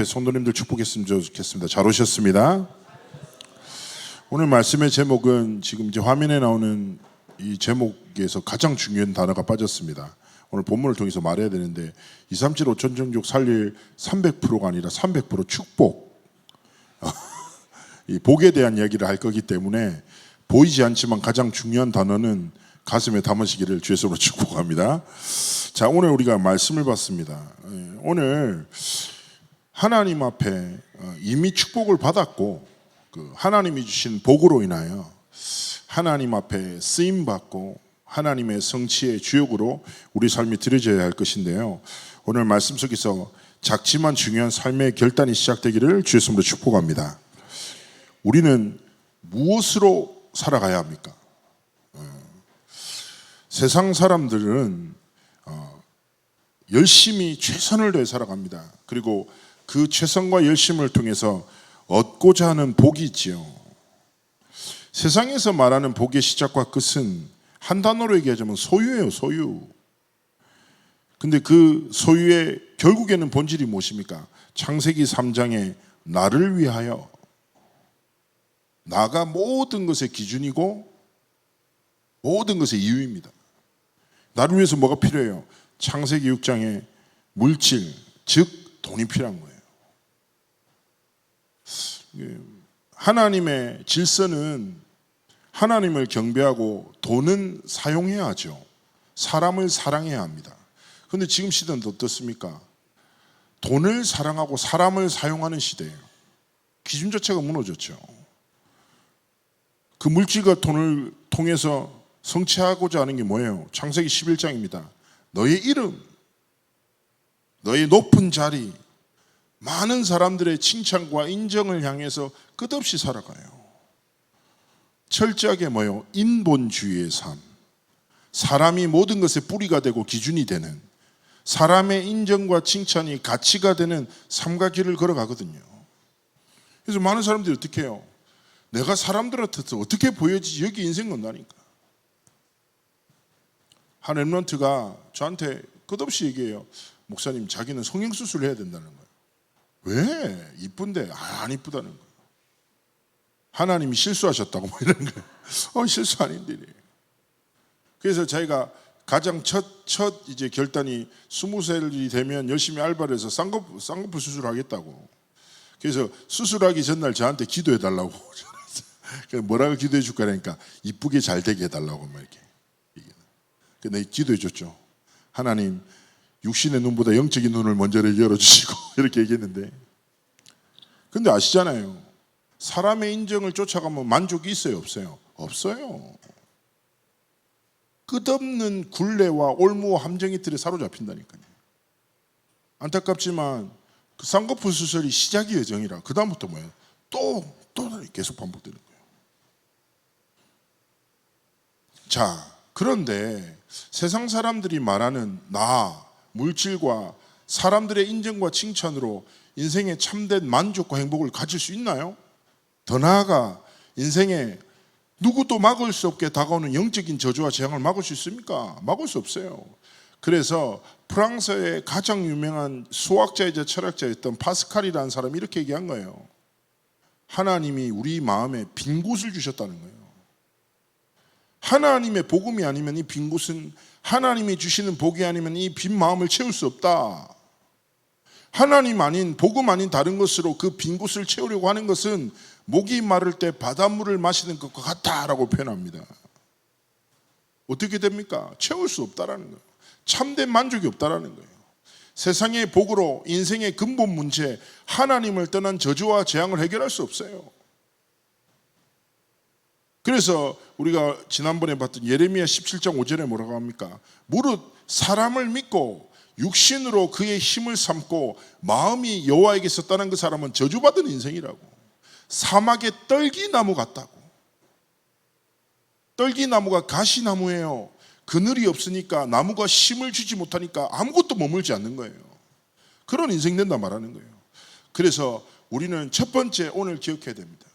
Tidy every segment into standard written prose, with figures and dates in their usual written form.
옆에 성도님들 축복했으면 좋겠습니다. 잘 오셨습니다. 오늘 말씀의 제목은 지금 이제 화면에 나오는 이 제목에서 가장 중요한 단어가 빠졌습니다. 오늘 본문을 통해서 말해야 되는데 237 5천 종족 살릴 300%가 아니라 300% 축복. 이 복에 대한 이야기를 할 거기 때문에 보이지 않지만 가장 중요한 단어는 가슴에 담으시기를 주의 이름으로 축복합니다. 자, 오늘 우리가 말씀을 봤습니다. 오늘 하나님 앞에 이미 축복을 받았고 그 하나님이 주신 복으로 인하여 하나님 앞에 쓰임 받고 하나님의 성취의 주역으로 우리 삶이 드려져야 할 것인데요. 오늘 말씀 속에서 작지만 중요한 삶의 결단이 시작되기를 주의 이름으로 축복합니다. 우리는 무엇으로 살아가야 합니까? 세상 사람들은 열심히 최선을 다해 살아갑니다. 그리고 그 최선과 열심을 통해서 얻고자 하는 복이 있지요. 세상에서 말하는 복의 시작과 끝은 한 단어로 얘기하자면 소유예요, 소유. 근데 그 소유의 결국에는 본질이 무엇입니까? 창세기 3장에 나를 위하여, 나가 모든 것의 기준이고 모든 것의 이유입니다. 나를 위해서 뭐가 필요해요? 창세기 6장에 물질, 즉 돈이 필요한 거예요. 하나님의 질서는 하나님을 경배하고 돈은 사용해야 하죠. 사람을 사랑해야 합니다. 그런데 지금 시대는 어떻습니까? 돈을 사랑하고 사람을 사용하는 시대예요. 기준 자체가 무너졌죠. 그 물질과 돈을 통해서 성취하고자 하는 게 뭐예요? 창세기 11장입니다. 너의 이름, 너의 높은 자리, 많은 사람들의 칭찬과 인정을 향해서 끝없이 살아가요. 철저하게 뭐예요? 인본주의의 삶. 사람이 모든 것의 뿌리가 되고 기준이 되는, 사람의 인정과 칭찬이 가치가 되는 삶과 길을 걸어가거든요. 그래서 많은 사람들이 어떻게 해요? 내가 사람들한테 어떻게 보여지지? 여기 인생 건다니까. 한 랩런트가 저한테 끝없이 얘기해요. 목사님, 자기는 성형수술을 해야 된다는 거예요. 왜? 이쁜데 안 이쁘다는 거예요. 하나님이 실수하셨다고 뭐 이런 거예요. 실수 아닌데. 그래서 자기가 가장 첫 이제 결단이 20살이 되면 열심히 알바를 해서 쌍꺼풀 수술을 하겠다고. 그래서 수술하기 전날 저한테 기도해 달라고. 뭐라고 기도해 줄까 하니까 이쁘게 잘 되게 해달라고 막 이렇게. 근데 기도해 줬죠. 하나님, 육신의 눈보다 영적인 눈을 먼저 열어주시고 이렇게 얘기했는데, 근데 아시잖아요. 사람의 인정을 쫓아가면 만족이 있어요, 없어요? 없어요. 끝없는 굴레와 올무와 함정이 틀에 사로잡힌다니까요. 안타깝지만 그 쌍꺼풀 수술이 시작이 예정이라 그 다음부터 뭐예요? 또 계속 반복되는 거예요. 자, 그런데 세상 사람들이 말하는 나, 물질과 사람들의 인정과 칭찬으로 인생의 참된 만족과 행복을 가질 수 있나요? 더 나아가 인생에 누구도 막을 수 없게 다가오는 영적인 저주와 재앙을 막을 수 있습니까? 막을 수 없어요. 그래서 프랑스의 가장 유명한 수학자이자 철학자였던 파스칼이라는 사람이 이렇게 얘기한 거예요. 하나님이 우리 마음에 빈 곳을 주셨다는 거예요. 하나님의 복음이 아니면 이 빈 곳은, 하나님이 주시는 복이 아니면 이 빈 마음을 채울 수 없다. 하나님 아닌, 복음 아닌 다른 것으로 그 빈 곳을 채우려고 하는 것은 목이 마를 때 바닷물을 마시는 것과 같다라고 표현합니다. 어떻게 됩니까? 채울 수 없다라는 거예요. 참된 만족이 없다라는 거예요. 세상의 복으로 인생의 근본 문제, 하나님을 떠난 저주와 재앙을 해결할 수 없어요. 그래서 우리가 지난번에 봤던 예레미야 17장 5절에 뭐라고 합니까? 무릇 사람을 믿고 육신으로 그의 힘을 삼고 마음이 여호와에게서 떠난 그 사람은 저주받은 인생이라고. 사막의 떨기나무 같다고. 떨기나무가 가시나무예요. 그늘이 없으니까 나무가 힘을 주지 못하니까 아무것도 머물지 않는 거예요. 그런 인생 된다 말하는 거예요. 그래서 우리는 첫 번째 오늘 기억해야 됩니다.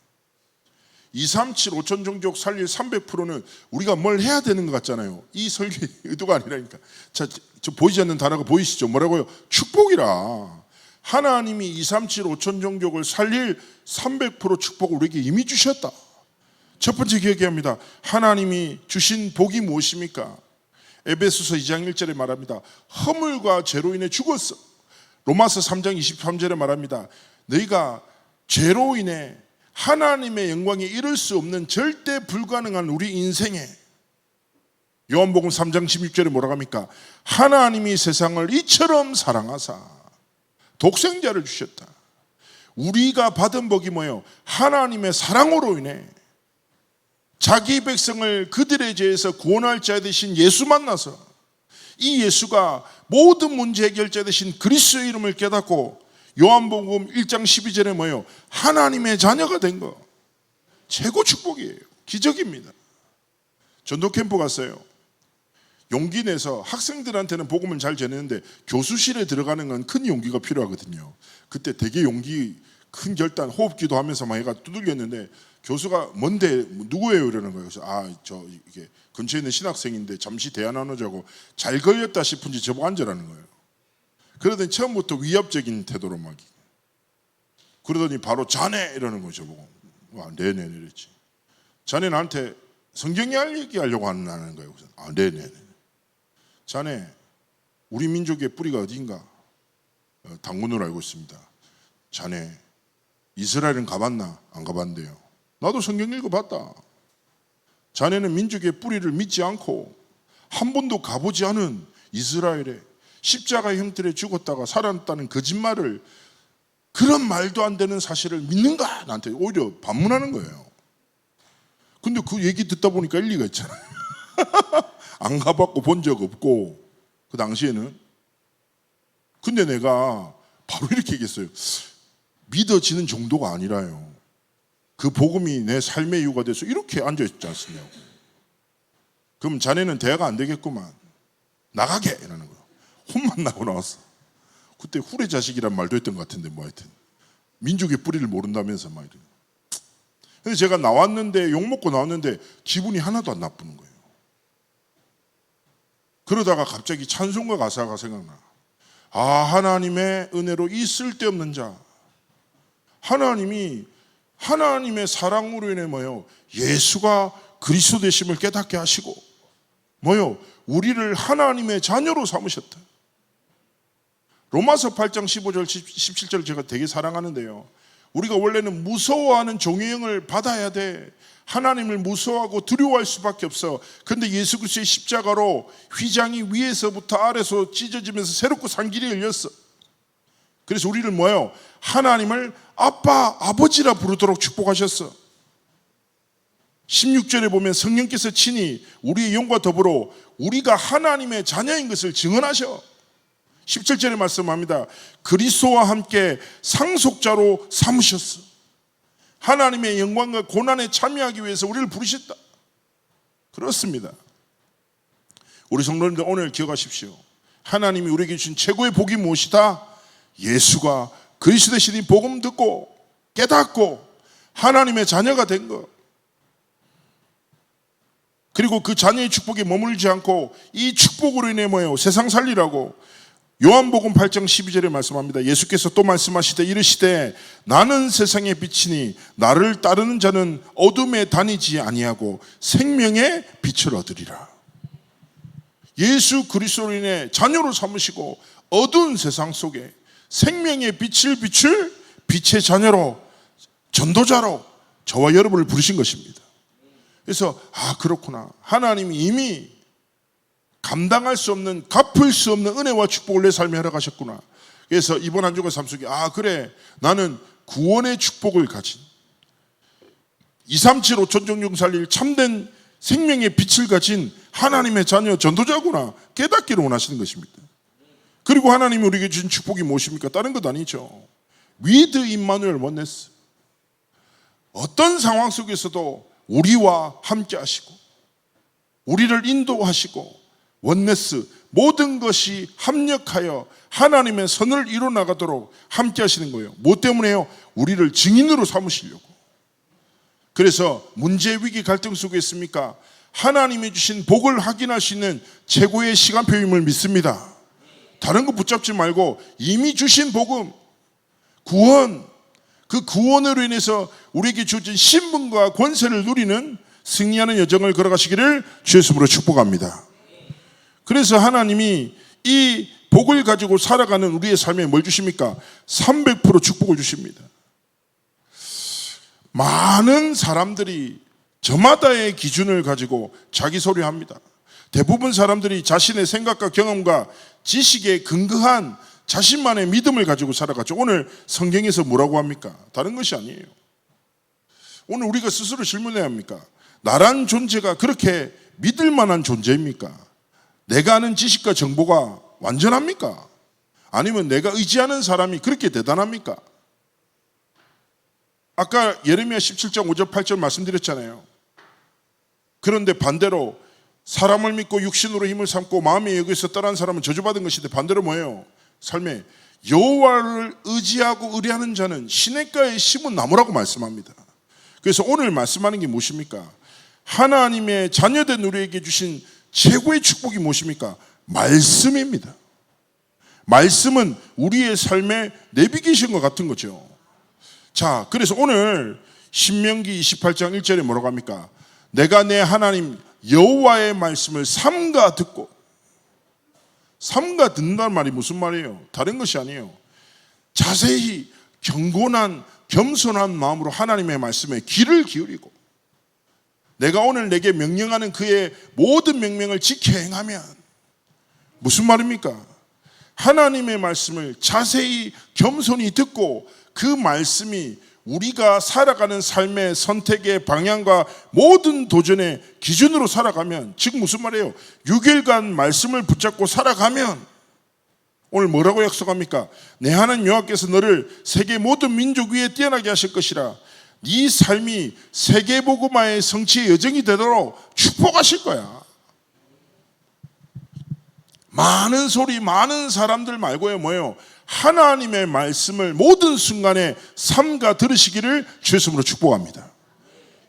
237 5천 종족 살릴 300%는 우리가 뭘 해야 되는 것 같잖아요. 이 설계 의도가 아니라니까. 자, 저 보이지 않는 단어가 보이시죠? 뭐라고요? 축복이라. 하나님이 237 5천 종족을 살릴 300% 축복을 우리에게 이미 주셨다. 첫 번째 기억해야 합니다. 하나님이 주신 복이 무엇입니까? 에베소서 2장 1절에 말합니다. 허물과 죄로 인해 죽었어. 로마서 3장 23절에 말합니다. 너희가 죄로 인해 하나님의 영광에 이를 수 없는 절대 불가능한 우리 인생에, 요한복음 3장 16절에 뭐라고 합니까? 하나님이 세상을 이처럼 사랑하사 독생자를 주셨다. 우리가 받은 복이 뭐예요? 하나님의 사랑으로 인해 자기 백성을 그들의 죄에서 구원할 자 되신 예수 만나서 이 예수가 모든 문제 해결자 되신 그리스도의 이름을 깨닫고 요한복음 1장 12절에 뭐예요? 하나님의 자녀가 된 거. 최고 축복이에요. 기적입니다. 전도 캠프 갔어요. 용기 내서 학생들한테는 복음을 잘 전했는데 교수실에 들어가는 건 큰 용기가 필요하거든요. 그때 되게 용기 큰 결단 호흡기도 하면서 막 얘가 두들겼는데 교수가 뭔데 누구예요 이러는 거예요. 그래서 저 이게 근처에 있는 신학생인데 잠시 대화 나누자고 잘 걸렸다 싶은지 저보고 앉으라는 거예요. 그러더니 처음부터 위압적인 태도로 막 그러더니 바로 자네 이러는 거죠. 저보고 네네 이랬지. 자네 나한테 성경 얘기하려고 하는 거예요. 그래서 네네. 자네 우리 민족의 뿌리가 어디인가? 당군으로 알고 있습니다. 자네 이스라엘은 가봤나? 안 가봤는데요. 나도 성경 읽어봤다. 자네는 민족의 뿌리를 믿지 않고 한 번도 가보지 않은 이스라엘에 십자가의 형틀에 죽었다가 살았다는 거짓말을, 그런 말도 안 되는 사실을 믿는가? 나한테 오히려 반문하는 거예요. 근데 그 얘기 듣다 보니까 일리가 있잖아요. 안 가봤고 본 적 없고 그 당시에는. 근데 내가 바로 이렇게 얘기했어요. 믿어지는 정도가 아니라요. 그 복음이 내 삶의 이유가 돼서 이렇게 앉아있지 않습니까? 그럼 자네는 대화가 안 되겠구만. 나가게! 이러는 거예요. 혼만 나고 나왔어. 그때 후레 자식이란 말도 했던 것 같은데 뭐 하여튼 민족의 뿌리를 모른다면서 막 이래. 그래서 제가 나왔는데 욕먹고 나왔는데 기분이 하나도 안 나쁘는 거예요. 그러다가 갑자기 찬송가 가사가 생각나. 하나님의 은혜로 이 쓸데없는 자, 하나님의 사랑으로 인해 뭐요? 예수가 그리스도 되심을 깨닫게 하시고 뭐요? 우리를 하나님의 자녀로 삼으셨다. 로마서 8장 15절 17절 제가 되게 사랑하는데요. 우리가 원래는 무서워하는 종의형을 받아야 돼. 하나님을 무서워하고 두려워할 수밖에 없어. 그런데 예수 그리스도의 십자가로 휘장이 위에서부터 아래서 찢어지면서 새롭고 산 길이 열렸어. 그래서 우리를 뭐예요? 하나님을 아빠, 아버지라 부르도록 축복하셨어. 16절에 보면 성령께서 친히 우리의 영과 더불어 우리가 하나님의 자녀인 것을 증언하셔. 17절에 말씀합니다. 그리스도와 함께 상속자로 삼으셨어. 하나님의 영광과 고난에 참여하기 위해서 우리를 부르셨다. 그렇습니다. 우리 성도님들 오늘 기억하십시오. 하나님이 우리에게 주신 최고의 복이 무엇이다? 예수가 그리스도 되신 이 복음 듣고 깨닫고 하나님의 자녀가 된 것. 그리고 그 자녀의 축복에 머물지 않고 이 축복으로 인해 뭐예요? 세상 살리라고 요한복음 8장 12절에 말씀합니다. 예수께서 또 말씀하시되 이르시되 나는 세상의 빛이니 나를 따르는 자는 어둠에 다니지 아니하고 생명의 빛을 얻으리라. 예수 그리스도로 인해 자녀로 삼으시고 어두운 세상 속에 생명의 빛을 비출 빛의 자녀로 전도자로 저와 여러분을 부르신 것입니다. 그래서 그렇구나. 하나님이 이미 감당할 수 없는, 갚을 수 없는 은혜와 축복을 내 삶에 허락하셨구나. 그래서 이번 한 주간 삶 속에 그래, 나는 구원의 축복을 가진 237 5천 종족 살릴 참된 생명의 빛을 가진 하나님의 자녀 전도자구나 깨닫기를 원하시는 것입니다. 그리고 하나님이 우리에게 주신 축복이 무엇입니까? 다른 것 아니죠. With Emmanuel Oneness. 어떤 상황 속에서도 우리와 함께 하시고 우리를 인도하시고 원네스, 모든 것이 합력하여 하나님의 선을 이루어 나가도록 함께 하시는 거예요. 뭐 때문에요? 우리를 증인으로 삼으시려고. 그래서 문제, 위기, 갈등 속에 있습니까? 하나님이 주신 복을 확인할 수 있는 최고의 시간표임을 믿습니다. 다른 거 붙잡지 말고 이미 주신 복음, 구원, 그 구원으로 인해서 우리에게 주어진 신분과 권세를 누리는 승리하는 여정을 걸어가시기를 주의 이름으로 축복합니다. 그래서 하나님이 이 복을 가지고 살아가는 우리의 삶에 뭘 주십니까? 300% 축복을 주십니다. 많은 사람들이 저마다의 기준을 가지고 자기 소리합니다. 대부분 사람들이 자신의 생각과 경험과 지식에 근거한 자신만의 믿음을 가지고 살아가죠. 오늘 성경에서 뭐라고 합니까? 다른 것이 아니에요. 오늘 우리가 스스로 질문해야 합니까? 나란 존재가 그렇게 믿을 만한 존재입니까? 내가 아는 지식과 정보가 완전합니까? 아니면 내가 의지하는 사람이 그렇게 대단합니까? 아까 예레미야 17장 5절 8절 말씀드렸잖아요. 그런데 반대로 사람을 믿고 육신으로 힘을 삼고 마음의 여기서 떠난 사람은 저주받은 것인데 반대로 뭐예요? 삶에 여호와를 의지하고 의뢰하는 자는 시냇가에 심은 나무라고 말씀합니다. 그래서 오늘 말씀하는 게 무엇입니까? 하나님의 자녀된 우리에게 주신 최고의 축복이 무엇입니까? 말씀입니다. 말씀은 우리의 삶에 내비게이션과 같은 거죠. 자, 그래서 오늘 신명기 28장 1절에 뭐라고 합니까? 내가 내 하나님 여호와의 말씀을 삼가 듣고, 삼가 듣는다는 말이 무슨 말이에요? 다른 것이 아니에요. 자세히 경건한 겸손한 마음으로 하나님의 말씀에 귀를 기울이고 내가 오늘 내게 명령하는 그의 모든 명령을 지켜 행하면 무슨 말입니까? 하나님의 말씀을 자세히 겸손히 듣고 그 말씀이 우리가 살아가는 삶의 선택의 방향과 모든 도전의 기준으로 살아가면, 즉 무슨 말이에요? 6일간 말씀을 붙잡고 살아가면 오늘 뭐라고 약속합니까? 내 하나님 여호와께서 너를 세계 모든 민족 위에 뛰어나게 하실 것이라. 네 삶이 세계복음화의 성취의 여정이 되도록 축복하실 거야. 많은 소리, 많은 사람들 말고요 뭐예요? 하나님의 말씀을 모든 순간에 삼가 들으시기를 주의 이름으로 축복합니다.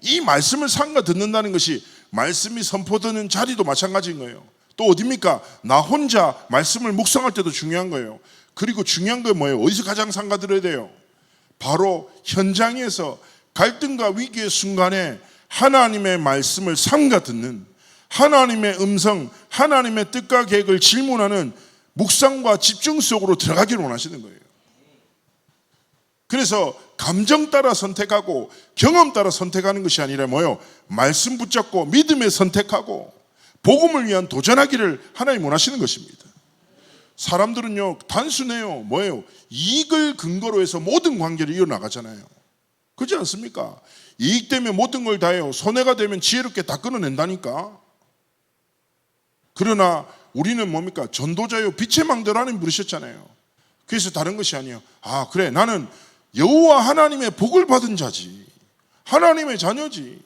이 말씀을 삼가 듣는다는 것이 말씀이 선포되는 자리도 마찬가지인 거예요. 또 어디입니까? 나 혼자 말씀을 묵상할 때도 중요한 거예요. 그리고 중요한 건 뭐예요? 어디서 가장 삼가 들어야 돼요? 바로 현장에서 갈등과 위기의 순간에 하나님의 말씀을 삼가 듣는, 하나님의 음성, 하나님의 뜻과 계획을 질문하는 묵상과 집중 속으로 들어가기를 원하시는 거예요. 그래서 감정 따라 선택하고 경험 따라 선택하는 것이 아니라 뭐예요? 말씀 붙잡고 믿음에 선택하고 복음을 위한 도전하기를 하나님 원하시는 것입니다. 사람들은요 단순해요. 뭐예요? 이익을 근거로 해서 모든 관계를 이어나가잖아요. 그렇지 않습니까? 이익 때문에 모든 걸 다 해요. 손해가 되면 지혜롭게 다 끊어낸다니까. 그러나 우리는 뭡니까? 전도자요 빛의 망대로 하나님 부르셨잖아요. 그래서 다른 것이 아니에요. 아 그래, 나는 여호와 하나님의 복을 받은 자지, 하나님의 자녀지.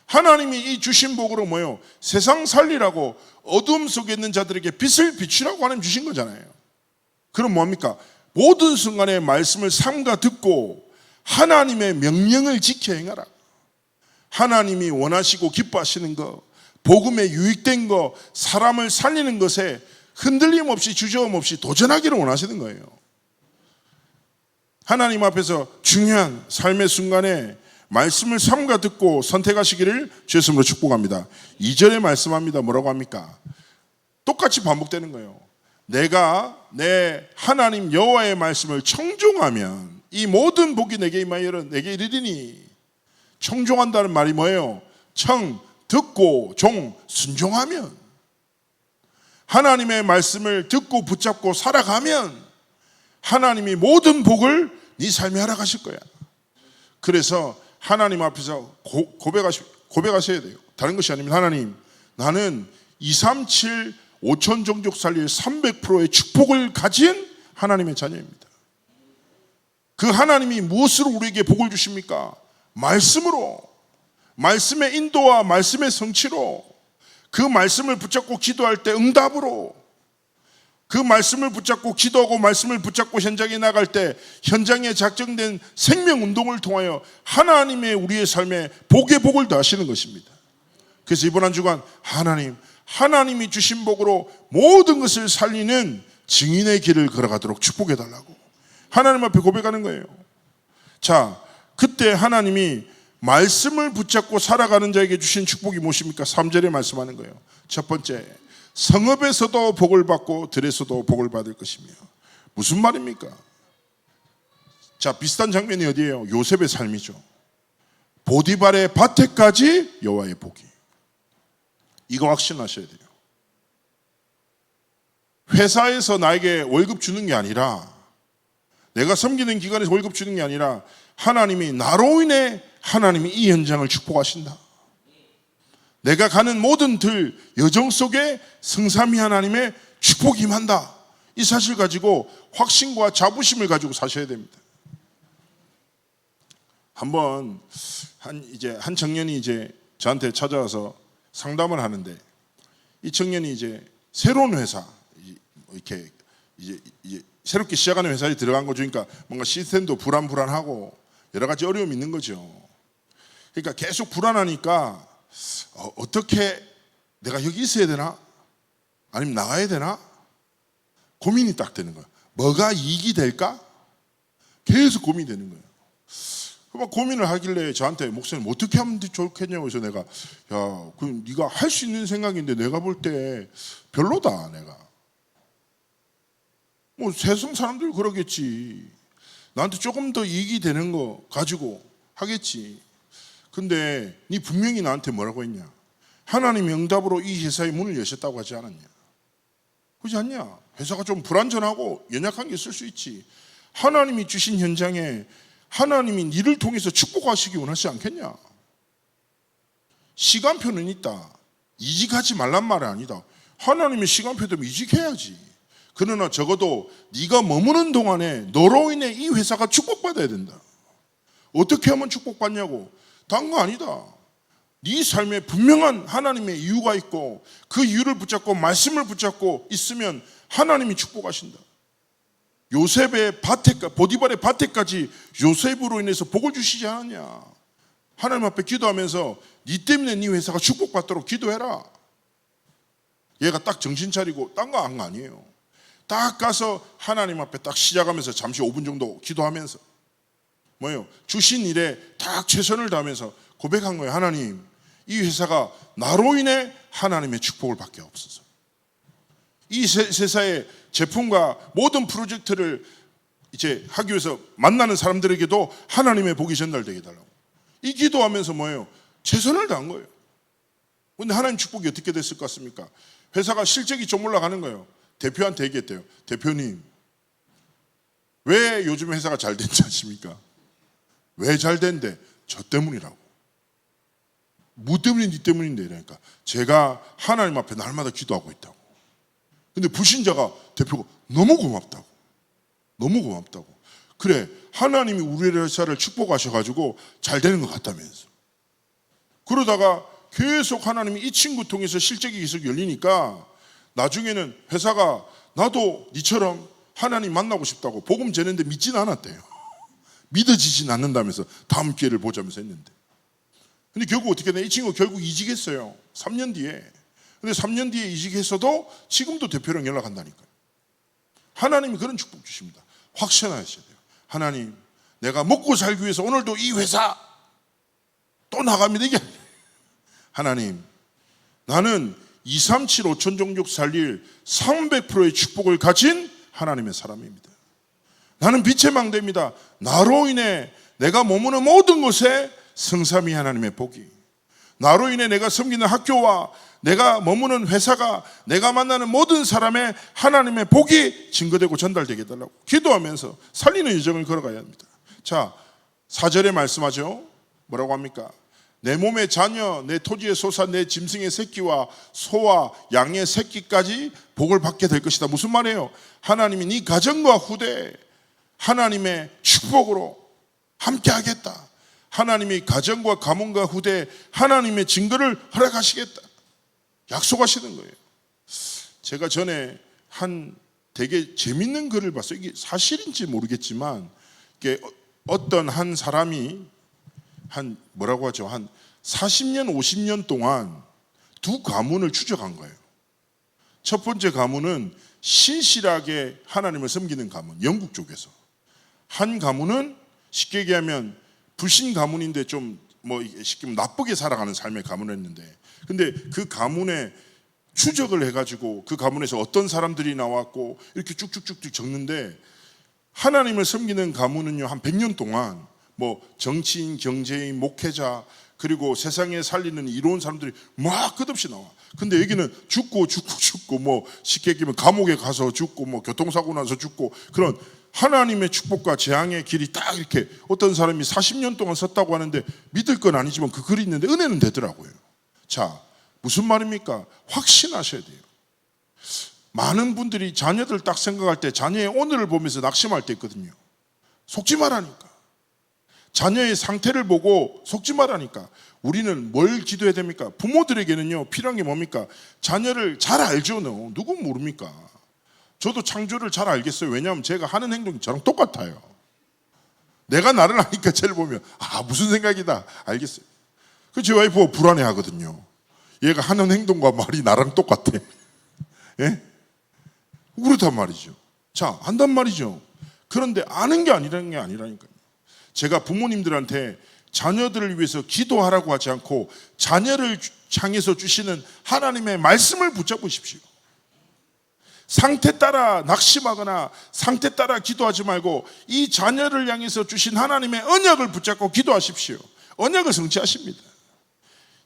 하나님이 이 주신 복으로 뭐예요? 세상 살리라고 어둠 속에 있는 자들에게 빛을 비추라고 하나님 주신 거잖아요. 그럼 뭡니까? 모든 순간에 말씀을 삼가 듣고 하나님의 명령을 지켜 행하라. 하나님이 원하시고 기뻐하시는 것, 복음에 유익된 것, 사람을 살리는 것에 흔들림 없이 주저함 없이 도전하기를 원하시는 거예요. 하나님 앞에서 중요한 삶의 순간에 말씀을 삼가 듣고 선택하시기를 주의 이름으로 축복합니다. 2절에 말씀합니다. 뭐라고 합니까? 똑같이 반복되는 거예요. 내가 내 하나님 여호와의 말씀을 청종하면 이 모든 복이 내게 임하여 내게 이르리니. 청종한다는 말이 뭐예요? 청, 듣고 종, 순종하면, 하나님의 말씀을 듣고 붙잡고 살아가면 하나님이 모든 복을 네 삶에 허락하실 거야. 그래서 하나님 앞에서 고백하셔야 돼요. 다른 것이 아니면 하나님, 나는 237 5천 종족 살릴 300%의 축복을 가진 하나님의 자녀입니다. 그 하나님이 무엇으로 우리에게 복을 주십니까? 말씀으로, 말씀의 인도와 말씀의 성취로, 그 말씀을 붙잡고 기도할 때 응답으로, 그 말씀을 붙잡고 기도하고 말씀을 붙잡고 현장에 나갈 때 현장에 작정된 생명운동을 통하여 하나님의 우리의 삶에 복의 복을 더하시는 것입니다. 그래서 이번 한 주간 하나님이 주신 복으로 모든 것을 살리는 증인의 길을 걸어가도록 축복해달라고, 하나님 앞에 고백하는 거예요. 자, 그때 하나님이 말씀을 붙잡고 살아가는 자에게 주신 축복이 무엇입니까? 3절에 말씀하는 거예요. 첫 번째, 성읍에서도 복을 받고 들에서도 복을 받을 것이며. 무슨 말입니까? 자, 비슷한 장면이 어디예요? 요셉의 삶이죠. 보디발의 밭에까지 여호와의 복이. 이거 확신하셔야 돼요. 회사에서 나에게 월급 주는 게 아니라, 내가 섬기는 기관에서 월급 주는 게 아니라, 하나님이 나로 인해 하나님이 이 현장을 축복하신다. 내가 가는 모든 들 여정 속에 성삼위 하나님의 축복이 임한다. 이 사실 가지고 확신과 자부심을 가지고 사셔야 됩니다. 한번 한 청년이 이제 저한테 찾아와서 상담을 하는데, 이 청년이 이제 새로운 회사, 이렇게 이제 새롭게 시작하는 회사에 들어간 거죠. 그러니까 뭔가 시스템도 불안하고 여러 가지 어려움이 있는 거죠. 그러니까 계속 불안하니까 어떻게 내가 여기 있어야 되나? 아니면 나가야 되나? 고민이 딱 되는 거예요. 뭐가 이익이 될까? 계속 고민이 되는 거예요. 막 고민을 하길래 저한테 목사님 어떻게 하면 좋겠냐고 해서 내가 야, 그럼 네가 할 수 있는 생각인데 내가 볼 때 별로다. 내가 뭐 세상 사람들 그러겠지. 나한테 조금 더 이익이 되는 거 가지고 하겠지. 근데 네 분명히 나한테 뭐라고 했냐? 하나님이 응답으로 이 회사의 문을 여셨다고 하지 않았냐? 그렇지 않냐? 회사가 좀 불안전하고 연약한 게 있을 수 있지. 하나님이 주신 현장에 하나님이 니를 통해서 축복하시기 원하지 않겠냐? 시간표는 있다. 이직하지 말란 말이 아니다. 하나님의 시간표대로 이직해야지. 그러나 적어도 네가 머무는 동안에 너로 인해 이 회사가 축복받아야 된다. 어떻게 하면 축복받냐고? 다른 거 아니다. 네 삶에 분명한 하나님의 이유가 있고 그 이유를 붙잡고 말씀을 붙잡고 있으면 하나님이 축복하신다. 요셉의 밭에까지, 보디발의 밭에까지 요셉으로 인해서 복을 주시지 않았냐? 하나님 앞에 기도하면서 네 때문에 네 회사가 축복받도록 기도해라. 얘가 딱 정신 차리고 딴 거 한 거 아니에요. 딱 가서 하나님 앞에 딱 시작하면서 잠시 5분 정도 기도하면서 뭐예요? 주신 일에 딱 최선을 다하면서 고백한 거예요. 하나님, 이 회사가 나로 인해 하나님의 축복을 받게 없어서. 이 회사의 제품과 모든 프로젝트를 이제 하기 위해서 만나는 사람들에게도 하나님의 복이 전달되게 해달라고. 이 기도하면서 뭐예요? 최선을 다한 거예요. 그런데 하나님 축복이 어떻게 됐을 것 같습니까? 회사가 실적이 좀 올라가는 거예요. 대표한테 얘기했대요. 대표님, 왜 요즘 회사가 잘 된지 아십니까? 왜 잘 된대? 저 때문이라고. 뭐 때문에 네 때문인데? 이러니까 제가 하나님 앞에 날마다 기도하고 있다고. 근데 불신자가 대표가 너무 고맙다고. 너무 고맙다고. 그래, 하나님이 우리 회사를 축복하셔가지고 잘 되는 것 같다면서. 그러다가 계속 하나님이 이 친구 통해서 실적이 계속 열리니까 나중에는 회사가 나도 니처럼 하나님 만나고 싶다고 복음 전했는데 믿지는 않았대요. 믿어지진 않는다면서 다음 기회를 보자면서 했는데. 근데 결국 어떻게 되냐? 이 친구 결국 이직했어요. 3년 뒤에. 근데 3년 뒤에 이직했어도 지금도 대표랑 연락한다니까요. 하나님이 그런 축복 주십니다. 확신하셔야 돼요. 하나님, 내가 먹고 살기 위해서 오늘도 이 회사 또 나갑니다. 이게 하나님, 나는 237 5천 종족 살릴 300%의 축복을 가진 하나님의 사람입니다. 나는 빛의 망대입니다. 나로 인해 내가 머무는 모든 곳에 성삼위 하나님의 복이, 나로 인해 내가 섬기는 학교와 내가 머무는 회사가, 내가 만나는 모든 사람의 하나님의 복이 증거되고 전달되게 해달라고 기도하면서 살리는 여정을 걸어가야 합니다. 자, 4절에 말씀하죠. 뭐라고 합니까? 내 몸의 자녀, 내 토지의 소사, 내 짐승의 새끼와 소와 양의 새끼까지 복을 받게 될 것이다. 무슨 말이에요? 하나님이 네 가정과 후대 하나님의 축복으로 함께 하겠다. 하나님이 가정과 가문과 후대 하나님의 증거를 허락하시겠다. 약속하시는 거예요. 제가 전에 한 되게 재밌는 글을 봤어요. 이게 사실인지 모르겠지만 이게 어떤 한 사람이 한 40년 50년 동안 두 가문을 추적한 거예요. 첫 번째 가문은 신실하게 하나님을 섬기는 가문, 영국 쪽에서. 한 가문은 쉽게 얘기하면 불신 가문인데 좀 뭐 쉽게 나쁘게 살아가는 삶의 가문이었는데, 근데 그 가문에 추적을 해가지고 그 가문에서 어떤 사람들이 나왔고 이렇게 쭉쭉쭉쭉 적는데, 하나님을 섬기는 가문은요 한 100년 동안 뭐 정치인, 경제인, 목회자, 그리고 세상에 살리는 이로운 사람들이 막 끝없이 나와. 근데 여기는 죽고 뭐 쉽게 얘기하면 감옥에 가서 죽고 뭐 교통사고 나서 죽고, 그런 하나님의 축복과 재앙의 길이 딱 이렇게, 어떤 사람이 40년 동안 섰다고 하는데 믿을 건 아니지만 그 글이 있는데 은혜는 되더라고요. 자, 무슨 말입니까? 확신하셔야 돼요. 많은 분들이 자녀들 딱 생각할 때 자녀의 오늘을 보면서 낙심할 때 있거든요. 속지 말라니까. 자녀의 상태를 보고 속지 말라니까. 우리는 뭘 기도해야 됩니까? 부모들에게는요 필요한 게 뭡니까? 자녀를 잘 알죠. 누구 모릅니까? 저도 창조를 잘 알겠어요. 왜냐하면 제가 하는 행동이 저랑 똑같아요. 내가 나를 아니까 쟤를 보면 무슨 생각이다 알겠어요. 그 제 와이프가 불안해 하거든요. 얘가 하는 행동과 말이 나랑 똑같아. 예? 그렇단 말이죠. 자, 한단 말이죠. 그런데 아는 게 아니라는 게 아니라니까요. 제가 부모님들한테 자녀들을 위해서 기도하라고 하지 않고 자녀를 향해서 주시는 하나님의 말씀을 붙잡으십시오. 상태 따라 낙심하거나 상태 따라 기도하지 말고 이 자녀를 향해서 주신 하나님의 언약을 붙잡고 기도하십시오. 언약을 성취하십니다.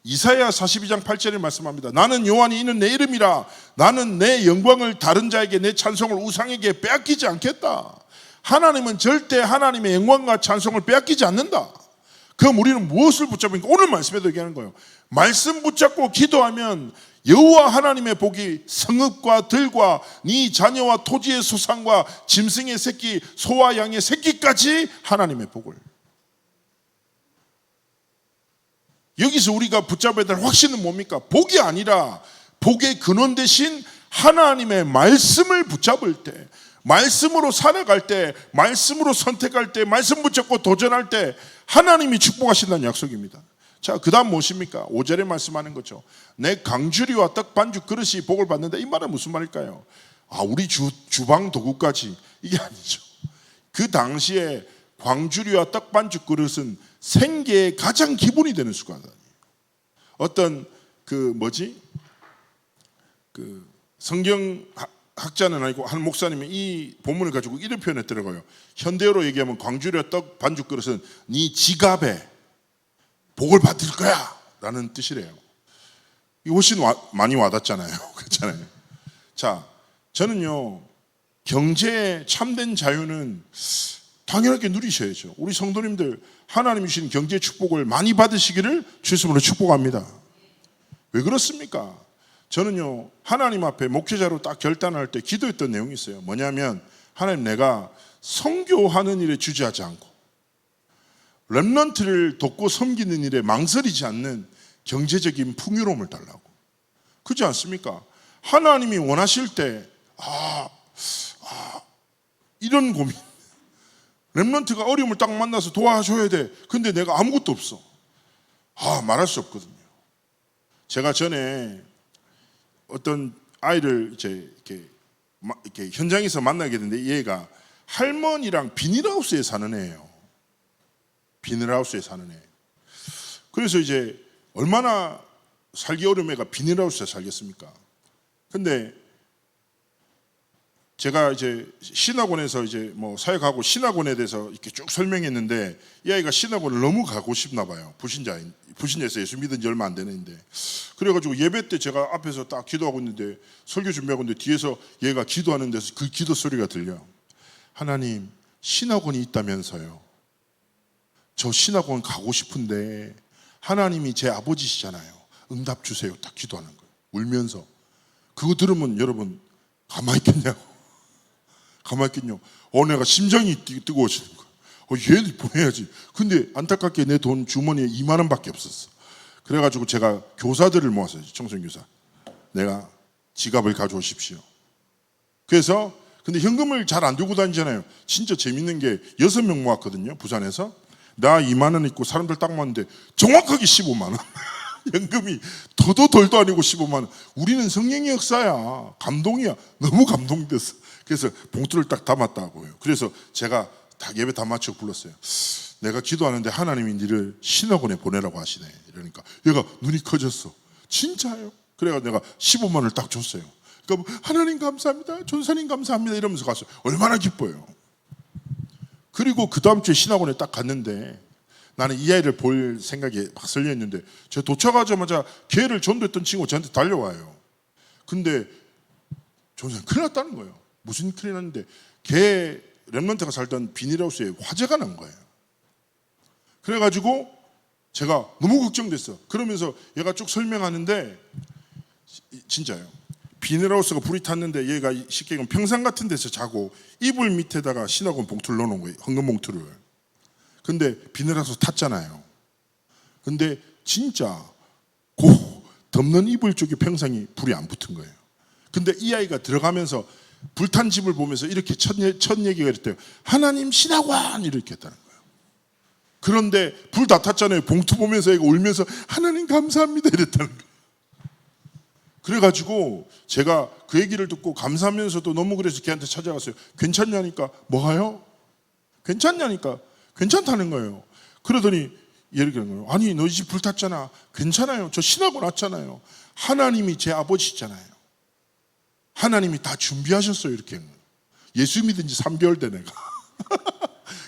이사야 42장 8절에 말씀합니다. 나는 여호와니 이는 내 이름이라. 나는 내 영광을 다른 자에게, 내 찬송을 우상에게 빼앗기지 않겠다. 하나님은 절대 하나님의 영광과 찬송을 빼앗기지 않는다. 그럼 우리는 무엇을 붙잡으니까 오늘 말씀에도 얘기하는 거예요. 말씀 붙잡고 기도하면 여호와 하나님의 복이 성읍과 들과 네 자녀와 토지의 소산과 짐승의 새끼, 소와 양의 새끼까지 하나님의 복을. 여기서 우리가 붙잡아야 될 확신은 뭡니까? 복이 아니라 복의 근원 대신 하나님의 말씀을 붙잡을 때, 말씀으로 살아갈 때, 말씀으로 선택할 때, 말씀 붙잡고 도전할 때 하나님이 축복하신다는 약속입니다. 자, 그 다음 무엇입니까? 5절에 말씀하는 거죠. 내 강주리와 떡 반죽 그릇이 복을 받는다. 이 말은 무슨 말일까요? 우리 주방 도구까지, 이게 아니죠. 그 당시에 광주리와 떡 반죽 그릇은 생계의 가장 기본이 되는 수단이에요. 어떤 성경 학자는 아니고 한 목사님이 이 본문을 가지고 이런 표현했더라고요. 현대어로 얘기하면 광주리와 떡 반죽 그릇은 네 지갑에 복을 받을 거야 라는 뜻이래요. 이 훨씬 많이 와닿잖아요. 그렇잖아요. 자, 저는요 경제의 참된 자유는 당연하게 누리셔야죠. 우리 성도님들 하나님이 주신 경제 축복을 많이 받으시기를 주님으로 축복합니다. 왜 그렇습니까? 저는요 하나님 앞에 목회자로 딱 결단할 때 기도했던 내용이 있어요. 뭐냐면, 하나님, 내가 선교하는 일에 주저하지 않고 렘넌트를 돕고 섬기는 일에 망설이지 않는 경제적인 풍요로움을 달라고. 그렇지 않습니까? 하나님이 원하실 때 이런 고민, 렘넌트가 어려움을 딱 만나서 도와줘야 돼. 근데 내가 아무것도 없어. 말할 수 없거든요. 제가 전에 어떤 아이를 이제 이렇게 현장에서 만나게 됐는데, 얘가 할머니랑 비닐하우스에 사는 애예요. 비닐하우스에 사는 애. 그래서 이제 얼마나 살기 어려운 애가 비닐하우스에 살겠습니까? 근데 제가 이제 신학원에서 이제 뭐 사역하고 신학원에 대해서 이렇게 쭉 설명했는데, 이 아이가 신학원을 너무 가고 싶나 봐요. 불신자에서 예수 믿은 지 얼마 안 되는데. 그래가지고 예배 때 제가 앞에서 딱 기도하고 있는데, 설교 준비하고 있는데 뒤에서 얘가 기도하는 데서 그 기도 소리가 들려. 하나님, 신학원이 있다면서요. 저 신학원 가고 싶은데 하나님이 제 아버지시잖아요. 응답 주세요. 딱 기도하는 거예요. 울면서. 그거 들으면 여러분 가만히 있겠냐고. 가만히 있겠냐고. 내가 심장이 뜨거워지는 거예요. 얘 보내야지. 근데 안타깝게 내 돈 주머니에 2만 원밖에 없었어. 그래가지고 제가 교사들을 모았어요. 청소년교사. 내가 지갑을 가져오십시오. 그래서 근데 현금을 잘 안 들고 다니잖아요. 진짜 재밌는 게 6명 모았거든요. 부산에서. 나 2만 원 있고 사람들 딱 맞는데 정확하게 15만 원. 연금이 더도 덜도 아니고 15만 원. 우리는 성령의 역사야. 감동이야. 너무 감동됐어. 그래서 봉투를 딱 담았다고요. 그래서 제가 딱 예배 다 마치고 불렀어요. 내가 기도하는데 하나님이 니를 신학원에 보내라고 하시네. 이러니까 얘가 눈이 커졌어. 진짜요? 그래가지고 내가 15만 원을 딱 줬어요. 그러니까 하나님 감사합니다, 전사님 감사합니다 이러면서 갔어요. 얼마나 기뻐요. 그리고 그 다음 주에 신학원에 딱 갔는데 나는 이 아이를 볼 생각에 막 설레었는데 제가 도착하자마자 걔를 전도했던 친구가 저한테 달려와요. 근데 전사님 큰일 났다는 거예요. 무슨 큰일 났는데 걔 렘넌트가 살던 비닐하우스에 화재가 난 거예요. 그래가지고 제가 너무 걱정됐어. 그러면서 얘가 쭉 설명하는데 진짜요. 비닐하우스가 불이 탔는데 얘가 쉽게 얘기하면 평상 같은 데서 자고 이불 밑에다가 신학원 봉투를 넣어놓은 거예요. 헌금 봉투를. 근데 비닐하우스 탔잖아요. 근데 진짜 덮는 이불 쪽에 평상이 불이 안 붙은 거예요. 근데 이 아이가 들어가면서 불탄 집을 보면서 이렇게 첫 얘기가 이랬대요. 하나님 신학원 이렇게 했다는 거예요. 그런데 불 다 탔잖아요. 봉투 보면서 얘가 울면서 하나님 감사합니다 이랬다는 거예요. 그래가지고 제가 그 얘기를 듣고 감사하면서도 너무 그래서 걔한테 찾아갔어요. 괜찮냐니까 뭐가요? 괜찮냐니까 괜찮다는 거예요. 그러더니 얘를 그런 거예요. 아니 너희 집 불 탔잖아. 괜찮아요. 저 신학원 왔잖아요. 하나님이 제 아버지잖아요. 하나님이 다 준비하셨어요. 이렇게 예수 믿은 지 3개월 돼 내가.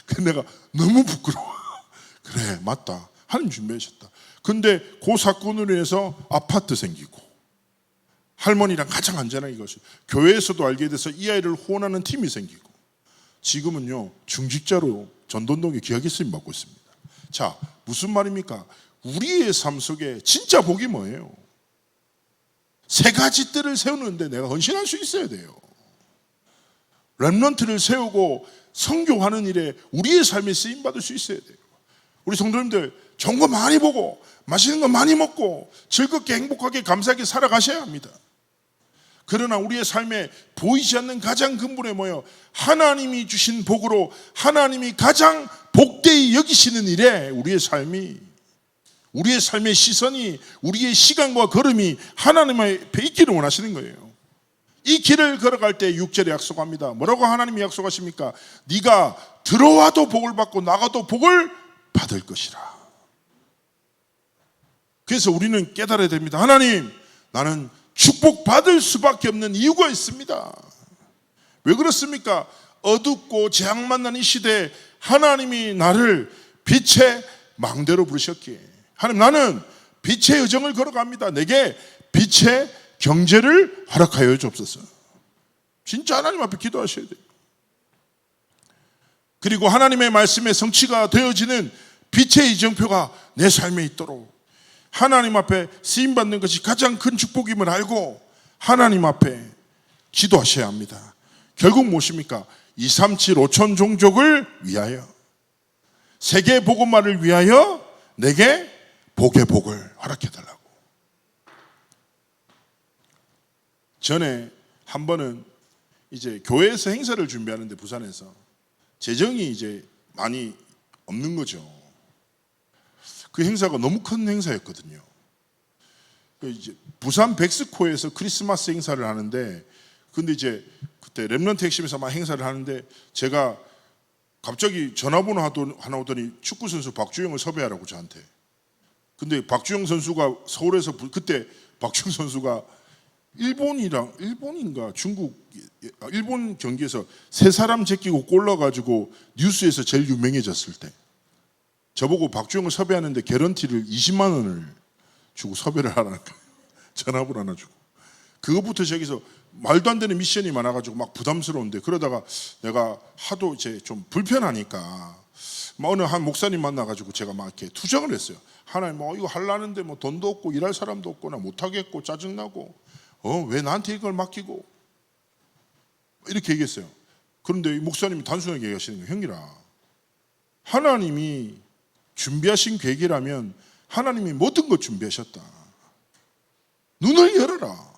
그 내가 너무 부끄러워. 그래 맞다. 하나님 준비하셨다. 근데 그 사건으로 해서 아파트 생기고 할머니랑 가장 안전한 이것이 교회에서도 알게 돼서 이 아이를 후원하는 팀이 생기고 지금은요 중직자로 전도동에 귀하게 쓰임 받고 있습니다. 자 무슨 말입니까? 우리의 삶 속에 진짜 복이 뭐예요? 세 가지 뜰을 세우는데 내가 헌신할 수 있어야 돼요. 렘넌트를 세우고 선교하는 일에 우리의 삶에 쓰임 받을 수 있어야 돼요. 우리 성도님들 좋은 거 많이 보고 맛있는 거 많이 먹고 즐겁게 행복하게 감사하게 살아가셔야 합니다. 그러나 우리의 삶에 보이지 않는 가장 근본에 뭐예요? 하나님이 주신 복으로 하나님이 가장 복되이 여기시는 일에 우리의 삶의 시선이 우리의 시간과 걸음이 하나님 앞에 있기를 원하시는 거예요. 이 길을 걸어갈 때 6절에 약속합니다. 뭐라고 하나님이 약속하십니까? 네가 들어와도 복을 받고 나가도 복을 받을 것이라. 그래서 우리는 깨달아야 됩니다. 하나님 나는 축복받을 수밖에 없는 이유가 있습니다. 왜 그렇습니까? 어둡고 재앙 만난 이 시대에 하나님이 나를 빛의 망대로 부르셨기에 하나님 나는 빛의 여정을 걸어갑니다. 내게 빛의 경제를 허락하여 주옵소서. 진짜 하나님 앞에 기도하셔야 돼요. 그리고 하나님의 말씀의 성취가 되어지는 빛의 이정표가 내 삶에 있도록 하나님 앞에 쓰임받는 것이 가장 큰 축복임을 알고 하나님 앞에 기도하셔야 합니다. 결국 무엇입니까? 237 5천 종족을 위하여 세계 복음화를 위하여 내게 복의 복을 허락해달라고. 전에 한 번은 이제 교회에서 행사를 준비하는데 부산에서 재정이 이제 많이 없는 거죠. 그 행사가 너무 큰 행사였거든요. 이제 부산 백스코에서 크리스마스 행사를 하는데, 근데 이제 그때 렘넌트 핵심에서 막 행사를 하는데 제가 갑자기 전화번호 하나 오더니 축구 선수 박주영을 섭외하라고 저한테. 근데 박주영 선수가 서울에서 그때 박주영 선수가 일본인가 일본 경기에서 세 사람 제끼고 골 넣어가지고 뉴스에서 제일 유명해졌을 때 저보고 박주영을 섭외하는데 개런티를 20만 원을 주고 섭외를 하라는 거예요. 전화번호 하나 주고. 그것부터 시작해서 말도 안 되는 미션이 많아가지고 막 부담스러운데, 그러다가 내가 하도 이제 좀 불편하니까 막 어느 한 목사님 만나가지고 제가 막 이렇게 투정을 했어요. 하나님 뭐 이거 하려는데 뭐 돈도 없고 일할 사람도 없고 나 못하겠고 짜증나고 왜 나한테 이걸 맡기고 이렇게 얘기했어요. 그런데 이 목사님이 단순하게 얘기하시는 거예요. 형이라, 하나님이 준비하신 계획이라면 하나님이 모든 것 준비하셨다. 눈을 열어라.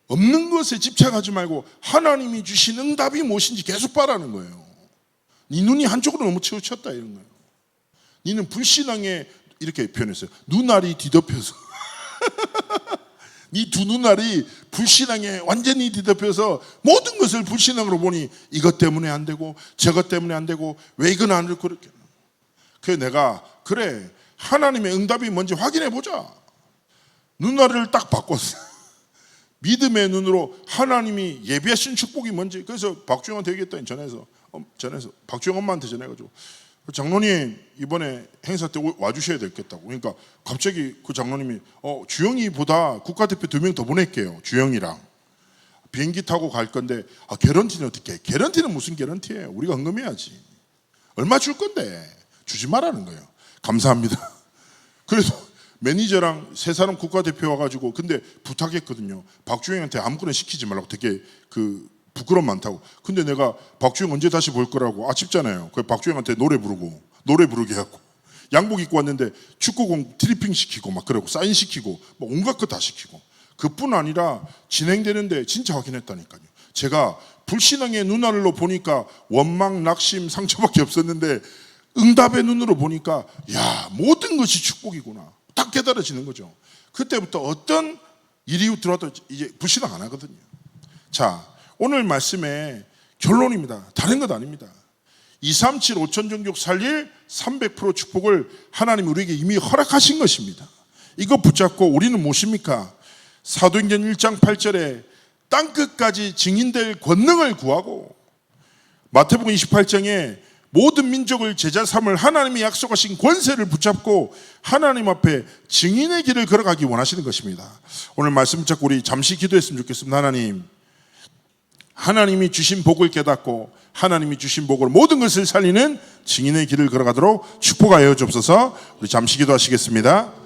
없는 것에 집착하지 말고 하나님이 주신 응답이 무엇인지 계속 바라는 거예요. 네 눈이 한쪽으로 너무 치우쳤다 이런 거예요. 너는 불신앙에, 이렇게 표현했어요, 눈알이 뒤덮여서 네 두 눈알이 불신앙에 완전히 뒤덮여서 모든 것을 불신앙으로 보니 이것 때문에 안 되고 저것 때문에 안 되고 왜 이건 안 되고 그렇게. 그래서 내가 그래 하나님의 응답이 뭔지 확인해 보자. 눈알을 딱 바꿨어. 믿음의 눈으로 하나님이 예비하신 축복이 뭔지. 그래서 박주영한테 얘기했더니 전해서 박주영 엄마한테 전해가지고 장로님 이번에 행사 때 와주셔야 되겠다고. 그러니까 갑자기 그 장로님이 주영이보다 국가대표 2명 더 보낼게요. 주영이랑 비행기 타고 갈 건데 개런티는 어떻게 해? 개런티는 무슨 개런티예요? 우리가 헌금해야지. 얼마 줄 건데 주지 말라는 거예요. 감사합니다. 그래서 매니저랑 세 사람 국가대표 와가지고 근데 부탁했거든요. 박주영한테 아무거나 시키지 말라고. 되게 그 부끄럼 많다고. 근데 내가 박주영 언제 다시 볼 거라고 아쉽잖아요. 그래서 박주영한테 노래 부르게 하고 양복 입고 왔는데 축구공 트리핑 시키고 막 그러고 사인 시키고 뭐 온갖 거 다 시키고. 그뿐 아니라 진행되는데 진짜 확인했다니까요. 제가 불신앙의 눈알로 보니까 원망, 낙심, 상처밖에 없었는데 응답의 눈으로 보니까 야 모든 것이 축복이구나 딱 깨달아지는 거죠. 그때부터 어떤 일이 들어와도 이제 불신앙 안 하거든요. 자, 오늘 말씀의 결론입니다. 다른 것 아닙니다. 237 5천 종족 살릴 300% 축복을 하나님 우리에게 이미 허락하신 것입니다. 이거 붙잡고 우리는 무엇입니까? 사도행전 1장 8절에 땅끝까지 증인될 권능을 구하고 마태복음 28장에 모든 민족을 제자 삼을 하나님이 약속하신 권세를 붙잡고 하나님 앞에 증인의 길을 걸어가기 원하시는 것입니다. 오늘 말씀 붙잡고 우리 잠시 기도했으면 좋겠습니다. 하나님이 주신 복을 깨닫고 하나님이 주신 복으로 모든 것을 살리는 증인의 길을 걸어가도록 축복하여 주옵소서. 우리 잠시 기도하시겠습니다.